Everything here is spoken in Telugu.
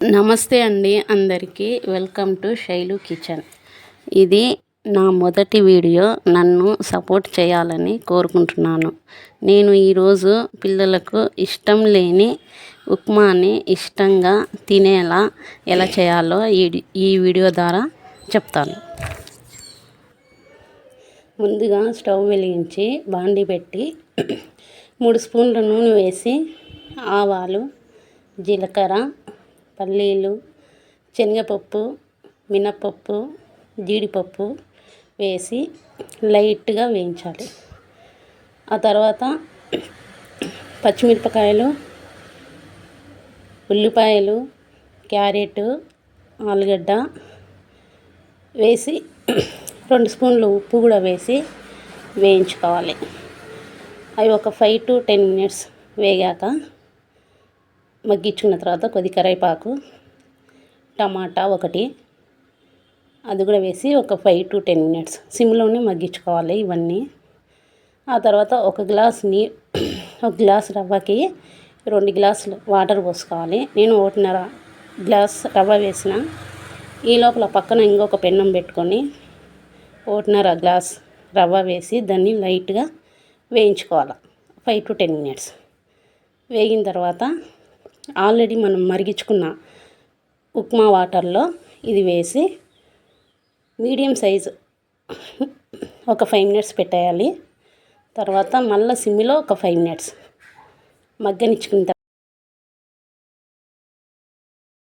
నమస్తే అండి అందరికీ. Welcome to Shailu kitchen. ఇది నా మొదటి వీడియో. నన్ను సపోర్ట్ చేయాలని కోరుకుంటున్నాను. నేను ఈరోజు పిల్లలకు ఇష్టం లేని ఉప్మాని ఇష్టంగా తినేలా ఎలా చేయాలో ఈ వీడియో ద్వారా చెప్తాను. ముందుగా స్టవ్ వెలిగించి బాండి పెట్టి 3 స్పూన్ల నూనె వేసి ఆవాలు, జీలకర్ర, పల్లీలు, శనగపప్పు, మినపప్పు, జీడిపప్పు వేసి లైట్గా వేయించాలి. ఆ తర్వాత పచ్చిమిరపకాయలు, ఉల్లిపాయలు, క్యారెట్, ఆలుగడ్డ వేసి 2 స్పూన్లు ఉప్పు కూడా వేసి వేయించుకోవాలి. అవి ఒక 5 to 10 మినిట్స్ వేగాక మగ్గించుకున్న తర్వాత కొద్ది కరివేపాకు, టమాటా ఒకటి అది కూడా వేసి ఒక 5 to 10 మినిట్స్ సిమ్లోనే మగ్గించుకోవాలి ఇవన్నీ. ఆ తర్వాత ఒక గ్లాస్ రవ్వకి 2 గ్లాసులు వాటర్ పోసుకోవాలి. నేను 1.5 గ్లాస్ రవ్వ వేసిన. ఈ లోపల పక్కన ఇంకొక పెన్నం పెట్టుకొని 1.5 గ్లాస్ రవ్వ వేసి దాన్ని లైట్గా వేయించుకోవాలి 5 to 10 మినిట్స్. వేగిన తర్వాత ఆల్రెడీ మనం మరిగించుకున్న ఉప్మా వాటర్లో ఇది వేసి మీడియం సైజు ఒక 5 మినిట్స్ పెట్టేయాలి. తర్వాత మళ్ళీ సిమ్లో ఒక 5 మినిట్స్ మగ్గనిచ్చుకున్న